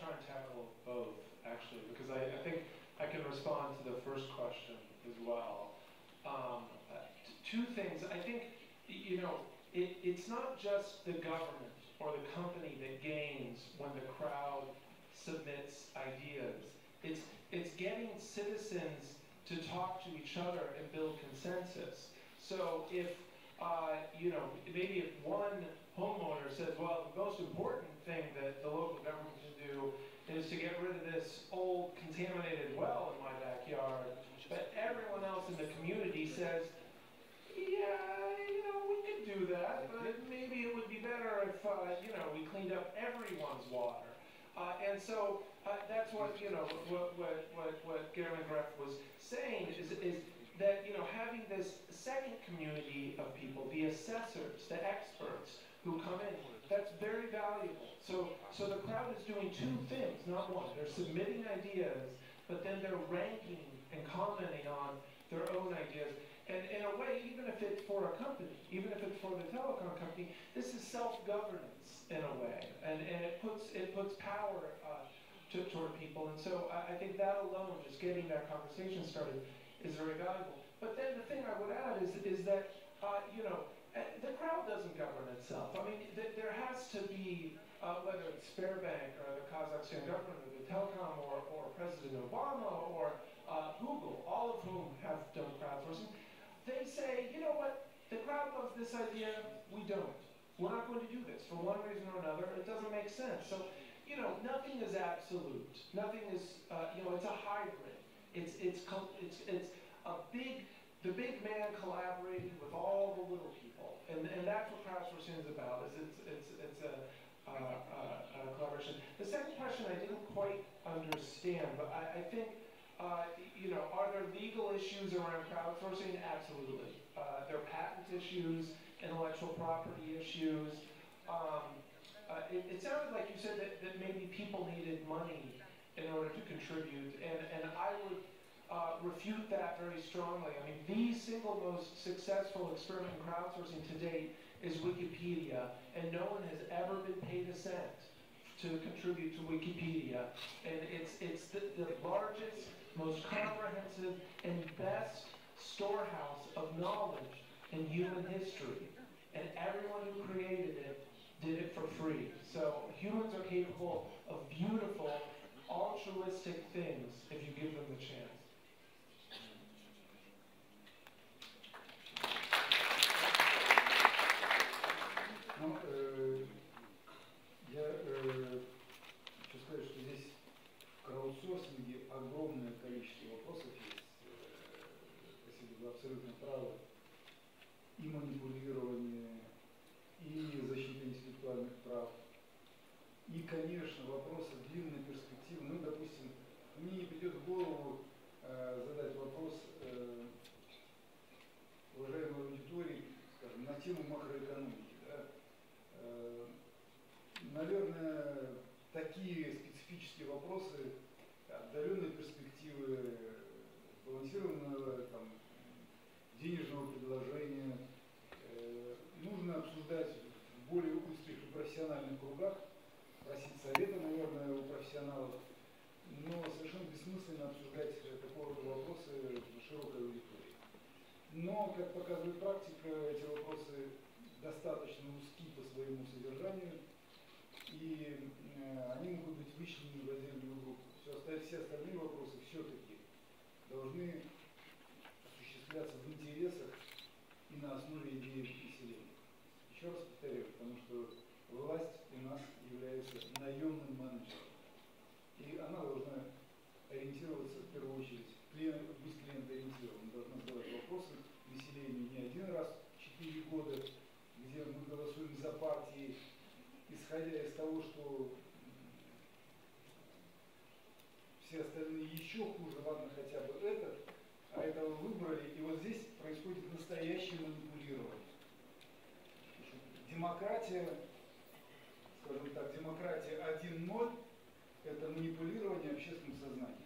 try and tackle both, actually, because I think I can respond to the first question as well. Two things. I think, it's not just the government or the company that gains when the crowd submits ideas. It's getting citizens to talk to each other and build consensus. So if, maybe if one homeowner says, well, the most important thing that the local government can do is to get rid of this old contaminated well in my backyard, but everyone else in the community says, yeah, we could do that, but maybe it would be better if, we cleaned up everyone's water. And so that's what, what German Greff was saying is that, having this second community of people, the assessors, the experts who come in, that's very valuable. So the crowd is doing two things, not one. They're submitting ideas, but then they're ranking and commenting on their own ideas. And in a way, even if it's for a company, even if it's for the telecom company, this is self-governance in a way, and it puts power toward people. And so I think that alone, just getting that conversation started, is very valuable. But then the thing I would add is that the crowd doesn't govern itself. I mean, there has to be, whether it's Sberbank or the Kazakhstan government or the telecom or President Obama or Google, all of whom have done crowdsourcing, they say, you know what, the crowd loves this idea, we don't. We're not going to do this for one reason or another. It doesn't make sense. So, nothing is absolute. Nothing is, it's a hybrid. It's the big man collaborating with all the little people, and that's what crowdsourcing is about. It's a collaboration. The second question I didn't quite understand, but I think, are there legal issues around crowdsourcing? Absolutely. There are patent issues, intellectual property issues. It sounded like you said that maybe people needed money in order to contribute, and I would refute that very strongly. I mean, the single most successful experiment in crowdsourcing to date is Wikipedia, and no one has ever been paid a cent to contribute to Wikipedia. And it's the largest, most comprehensive, and best storehouse of knowledge in human history. And everyone who created it did it for free. So humans are capable of beautiful, altruistic things if you give them the chance. Я хочу сказать, что здесь в краудсорсинге огромное количество вопросов есть. Спасибо, вы абсолютно правы. И манипулирование, и защита интеллектуальных прав, и, конечно, вопросы длинной перспективы. Ну, допустим, мне не придет в голову задать вопрос уважаемой аудитории, скажем, на тему макроэкономики. Да? Наверное, такие специфические вопросы отдаленной перспективы, сбалансированного денежного предложения нужно обсуждать в более узких и профессиональных кругах, просить совета, наверное, у профессионалов, но совершенно бессмысленно обсуждать такого рода вопросы в широкой аудитории. Но, как показывает практика, эти вопросы достаточно узки по своему содержанию, и они могут быть вычленены в отдельную группу. Все остальные вопросы все-таки должны осуществляться в интересах и на основе идеи населения. Еще раз повторяю, потому что власть у нас является наемным менеджером, и она должна ориентироваться в первую очередь, быть клиентоориентированной, должна задавать вопросы населению не один раз в 4 года, где мы голосуем за партии, исходя из того, что все остальные еще хуже, ладно, хотя бы этот, а этого выбрали, и вот здесь происходит настоящее манипулирование. Демократия, скажем так, демократия 1.0 – это манипулирование общественным сознанием.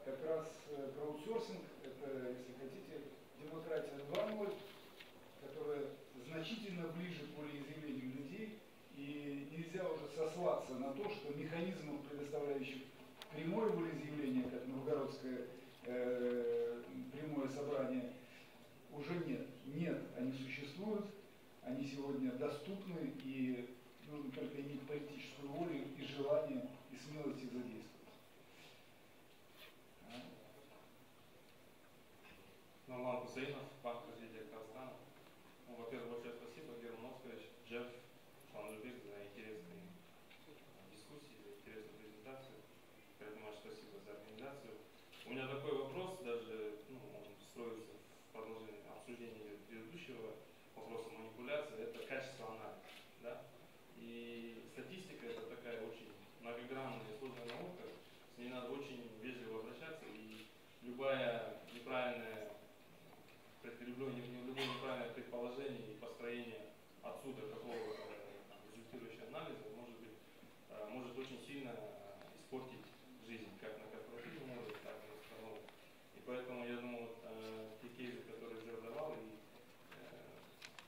Как раз краудсорсинг – это, если хотите, демократия 2.0, которая значительно ближе к волеизъявлению людей, и нельзя уже сослаться на то, что механизмов, предоставляющих прямое волеизъявление, как новгородское прямое собрание, уже нет. Нет, они существуют, они сегодня доступны, и нужно только иметь политическую волю и желание, и смелость их задействовать. Нурлан Хусейнов, Банк развития Казахстана. Ну, во-первых, большое спасибо, Герман Оскарович, Джеф Хау за интересные дискуссии, за интересную презентацию. Поэтому спасибо за организацию. У меня такой вопрос, даже он строится в продолжении обсуждения предыдущего вопроса манипуляции, это качество анализа. Да? И статистика это такая очень многогранная и сложная наука, с ней надо очень вежливо обращаться, и любое неправильное предположение и построение отсюда какого-то результирующего анализа может очень сильно испортить жизнь, как на корпоративном уровне, так и на страновом. И поэтому я думаю, те кейсы, которые Джеф давал, и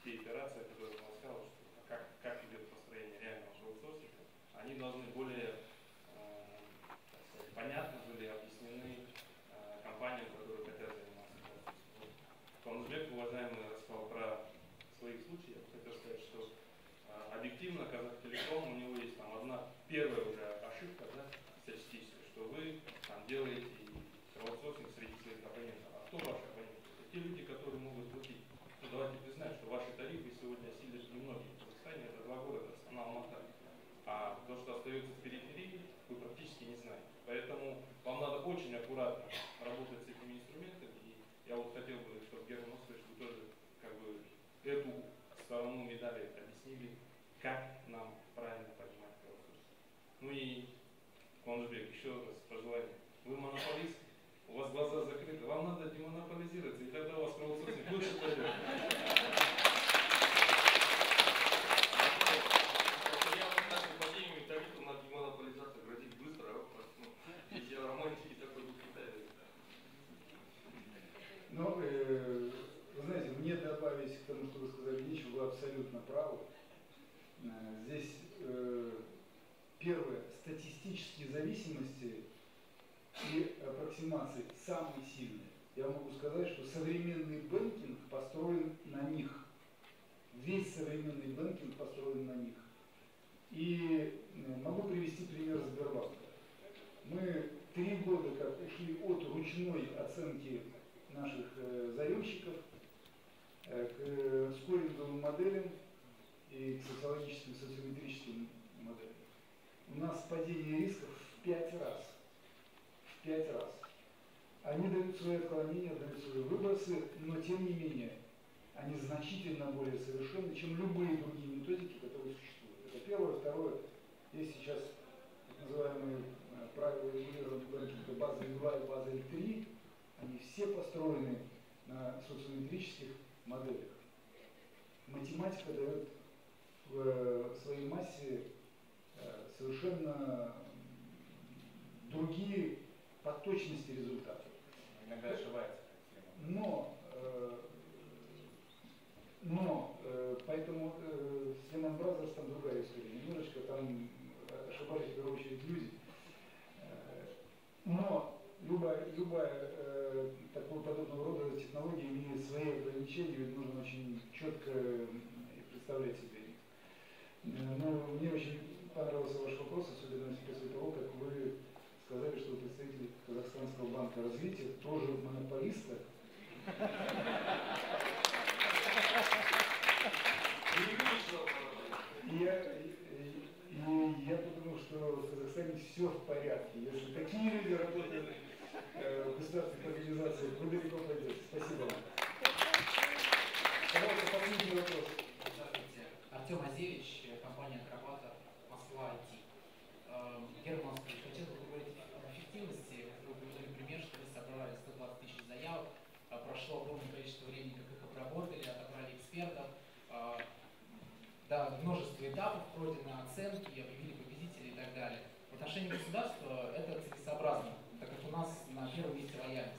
те операции, которые он сказал, что как идет построение реального краудсорсинга, они должны более понятно были объяснены компаниям, которые хотят заниматься краудсорсингом. Конжбек, уважаемый, рассказал про свои случаи. Я бы хотел сказать, что объективно Казахтелеком, у него есть там одна первая уже ошибка, да, статистическая, что вы там делаете краудсорсинг среди своих абонентов. А кто ваши абоненты? Это те люди, которые могут платить. Ну, давайте признаем, что ваши тарифы сегодня осилят немногие. В Казахстане это 2 города, Астана, Алматы. А то, что остается в периферии, вы практически не знаете. Поэтому вам надо очень аккуратно работать с этими инструментами. И я вот хотел бы, чтобы Герман Оскарович, вы тоже как бы эту сторону медали объяснили, как нам правильно понимать краудсорсинг. Ну и Конжбек, еще раз пожелание. Вы монополист, у вас глаза закрыты, вам надо демонополизироваться, и тогда у вас краудсорсинг лучше пойдет. Но, вы знаете, мне добавить к тому, что вы сказали, нечего, вы абсолютно правы. Здесь первое, статистические зависимости и аппроксимации самые сильные. Я могу сказать, что современный бэнкинг построен на них. Весь современный бэнкинг построен на них. И могу привести пример Сбербанка. Мы 3 года как ушли от ручной оценки наших заемщиков к скоринговым моделям и к социологическим, социометрическим моделям. У нас падение рисков в 5 раз. В 5 раз. Они дают свои отклонения, дают свои выбросы, но тем не менее они значительно более совершенны, чем любые другие методики, которые существуют. Это первое. Второе. Есть сейчас так называемые правила регулирования бэнкинга Базель 2 и Базель 3. Они все построены на социометрических моделях. Математика дает в своей массе совершенно другие по точности результаты. Иногда ошибается. Но поэтому с Lehman Brothers там другая история. Немножечко там ошибались в первую очередь люди. Но любая такого подобного рода технология имеет свои ограничения, ведь нужно очень четко представлять себе их. Но мне очень понравился ваш вопрос, особенно после того, как вы сказали, что вы представитель Казахстанского банка развития, тоже монополиста. Я подумал, что в Казахстане все в порядке. Если такие люди работают в государственных организациях, вы далеко пойдете. Спасибо вам. Пожалуйста, последний вопрос. Здравствуйте. Артем Азевич, компания «Акробата», Москва, IT. Герман Оскарович, хотел бы поговорить о эффективности. Вы привели пример, что вы собрали 120 тысяч заявок, прошло огромное количество времени, как их обработали, отобрали экспертов. Да, множество этапов пройдено, оценки, объявили победителей и так далее. В отношении государства это целесообразно, так как у нас на первом месте лояльность.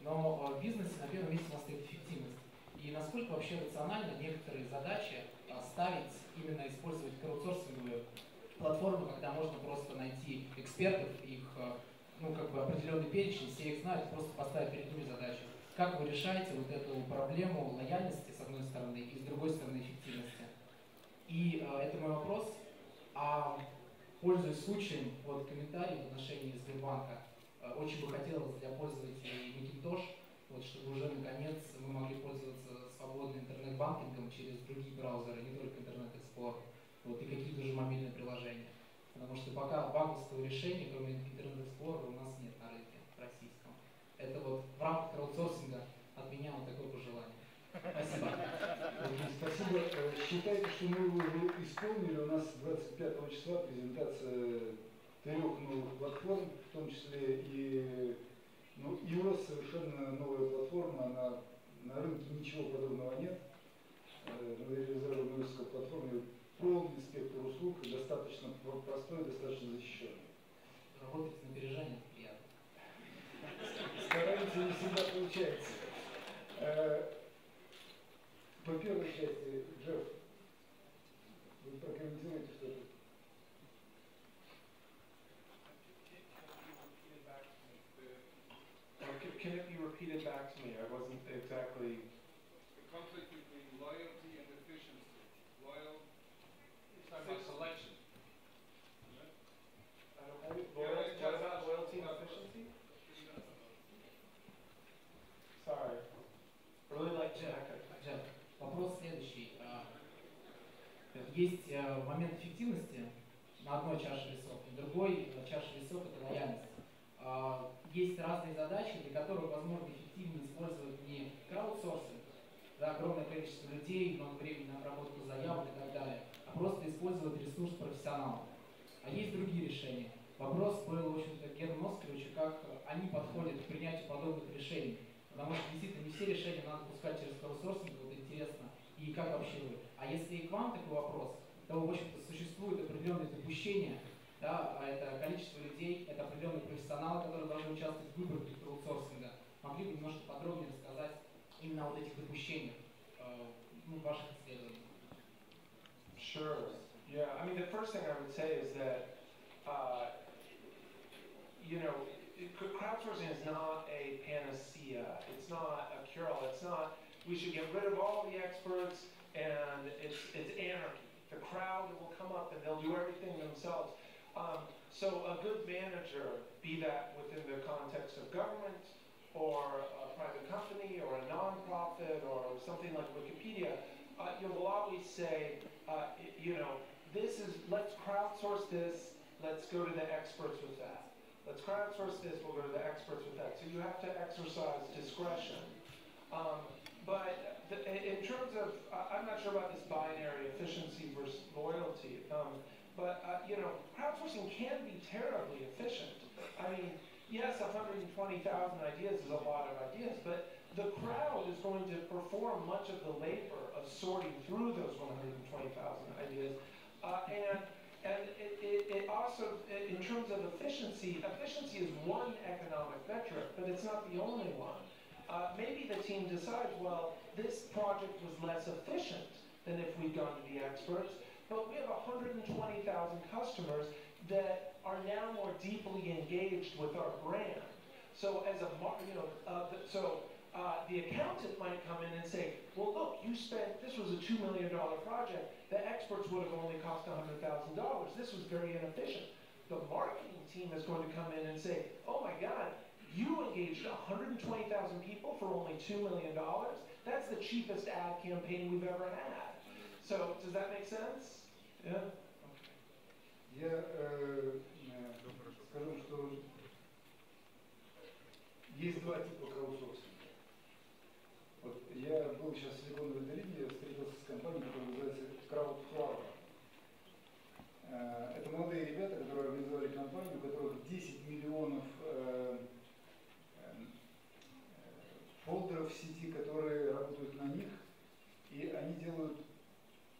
Но в бизнесе на первом месте у нас стоит эффективность. И насколько вообще рационально некоторые задачи ставить, именно использовать краудсорсинговые платформа, когда можно просто найти экспертов, их, ну, как бы определенный перечень, все их знают, просто поставить перед ними задачу. Как вы решаете вот эту проблему лояльности, с одной стороны, и с другой стороны эффективности? И это мой вопрос. А пользуясь случаем, вот комментарий в отношении Сбербанка, очень бы хотелось для пользователей Macintosh, вот, чтобы уже наконец мы могли пользоваться свободным интернет-банкингом через другие браузеры, не только интернет-эксплорер, вот, и какие-то уже мобильные приложения. Потому что пока банковского решения, кроме интернет-эксплорера, у нас нет на рынке российском. Это вот в рамках краудсорсинга от меня вот такое пожелание. Спасибо. Спасибо. Считайте, что мы уже исполнили. У нас 25 числа презентация 3 новых платформ, в том числе и iOS, совершенно новая платформа. Она, на рынке ничего подобного нет. Мы реализовали iOS платформу, полный спектр услуг, достаточно простой, достаточно защищенный. Работать на опережение приятно. Стараемся, не всегда получается. По первой части, Джеф, вы прокомментируете что-то? Can it be repeated back to me? I wasn't exactly... The conflict between loyalty and efficiency. Loyal... It's talking about selection. Yeah, What about loyalty and efficiency? Sorry. Really like Джеф, вопрос следующий. Есть момент эффективности на одной чаше весов, на другой чаше весов это лояльность. Есть разные задачи, для которых возможно эффективнее использовать не краудсорсинг, да, огромное количество людей, много времени на обработку заявок и так далее, а просто использовать ресурс профессионалов. А есть другие решения. Вопрос был, в общем-то, к Герману Оскаровичу, как они подходят к принятию подобных решений. Потому что действительно не все решения надо пускать через краудсорсинг, вот интересно, и как вообще вы. А если и к вам такой вопрос, то, в общем-то, существует определенные допущения, да, это количество людей, это определенные профессионалы, которые должны участвовать в выборке краудсорсинга. Могли бы немножко подробнее рассказать именно о вот этих допущениях, ваших исследований? Sure. Yeah. I mean, the first thing I would say is that, crowdsourcing is not a panacea. It's not a cure-all. It's not, we should get rid of all the experts and it's anarchy. The crowd will come up and they'll do everything themselves. So a good manager, be that within the context of government or a private company or a non-profit or something like Wikipedia, you will always say, let's crowdsource this, let's go to the experts with that. Let's crowdsource this, we'll go to the experts with that. So you have to exercise discretion. In terms of, I'm not sure about this binary efficiency versus loyalty, crowdsourcing can be terribly efficient. I mean, yes, 120,000 ideas is a lot of ideas, but the crowd is going to perform much of the labor of sorting through those 120,000 ideas. And it also, in terms of efficiency is one economic metric, but it's not the only one. Maybe the team decides, well, this project was less efficient than if we'd gone to the experts, but we have 120,000 customers that are now more deeply engaged with our brand. So as the accountant might come in and say, well, look, this was a $2 million project. The experts would have only cost $100,000. This was very inefficient. The marketing team is going to come in and say, oh my God, you engaged 120,000 people for only $2 million? That's the cheapest ad campaign we've ever had. So does that make sense? Yeah? Я скажу, что есть два типа краудсорсинга. Вот я был сейчас в Силиконовой долине, я встретился с компанией, которая называется Crowdsourcing. Это молодые ребята, которые организовали компанию, у которых 10 миллионов фолдеров в сети, которые работают на них, и они делают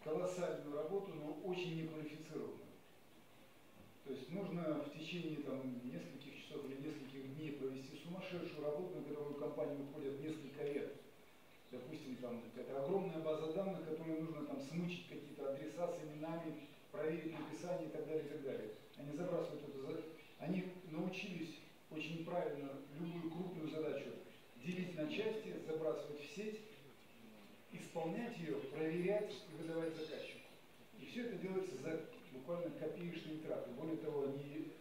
колоссальную работу, но очень неквалифицированную. То есть нужно в течение нескольких часов или нескольких дней провести сумасшедшую работу, на которую компании уходят несколько лет. Допустим, это огромная база данных, которую нужно смычить какие-то адреса с именами проверить написание и так далее, и так далее. Они забрасывают эту задачу. Они научились очень правильно любую крупную задачу делить на части, забрасывать в сеть, исполнять ее, проверять и выдавать заказчику. И все это делается за буквально копеечные траты. Более того, они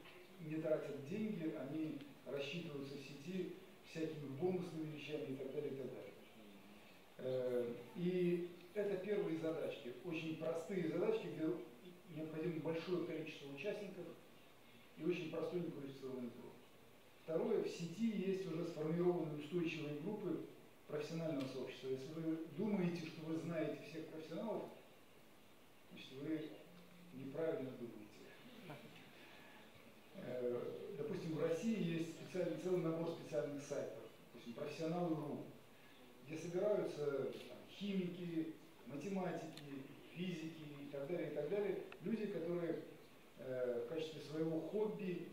не тратят деньги, они рассчитываются в сети всякими бонусными вещами и так далее, и так далее. И это первые задачки, очень простые задачки, где необходимо большое количество участников и очень простой неквалифицированный труд. Второе, в сети есть уже сформированные устойчивые группы профессионального сообщества. Если вы думаете, что вы знаете всех профессионалов, значит, вы неправильно думаете. Допустим, в России есть целый набор специальных сайтов, допустим, профессионалы.ру, где собираются химики, математики, физики и так далее, люди, которые в качестве своего хобби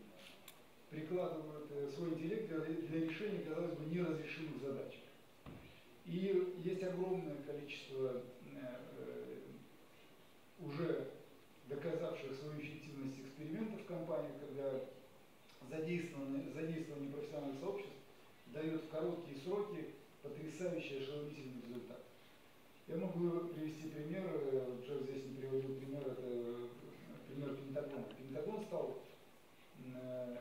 прикладывают свой интеллект для решения, казалось бы, неразрешимых задач. И есть огромное количество уже доказавших свою эффективность экспериментов в компаниях, когда задействование профессиональных сообществ дает в короткие сроки потрясающий ошеломительный результат. Я могу привести пример, Джеф здесь не приводил пример, это пример Пентагона. Пентагон стал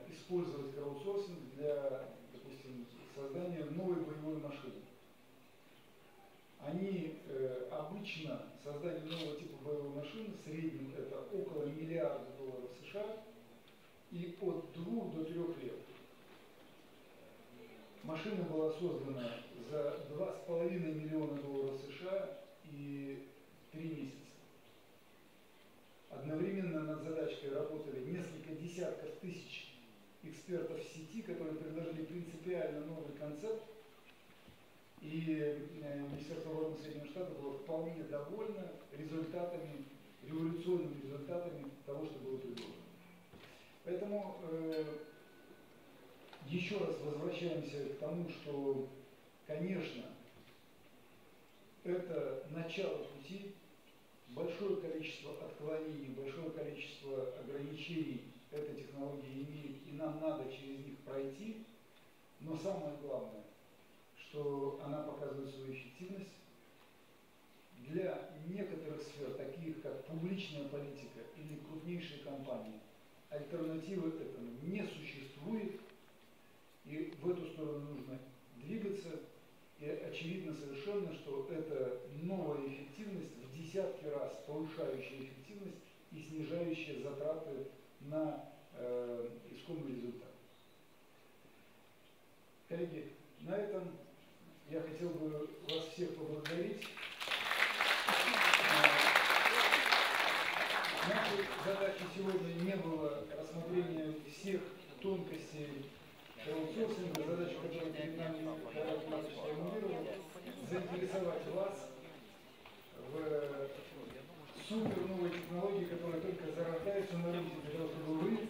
использовать краудсорсинг для, допустим, создания новой боевой машины. Они обычно создание нового типа боевой машины в среднем это около $1 миллиарда США и от 2 до 3 лет. Машина была создана за $2,5 миллиона США и 3 месяца. Одновременно над задачкой работали несколько десятков тысяч экспертов в сети, которые предложили принципиально новый концепт. И Министерство обороны Соединенных Штатов было вполне довольно результатами, революционными результатами того, что было предложено. Поэтому еще раз возвращаемся к тому, что, конечно, это начало пути, большое количество отклонений, большое количество ограничений эта технология имеет, и нам надо через них пройти, но самое главное, что она показывает свою эффективность. Для некоторых сфер, таких как публичная политика или крупнейшие компании, альтернативы этому не существует, и в эту сторону нужно двигаться. И очевидно совершенно, что это новая эффективность, в десятки раз повышающая эффективность и снижающая затраты на искомый результат. Коллеги, на этом я хотел бы вас всех поблагодарить. Нашей задачей сегодня не было рассмотрения всех тонкостей краудсорсинга, задача, которую перед нами сформулировала, заинтересовать вас в супер новой технологии, которая только зарождается на рынке, для того, чтобы вы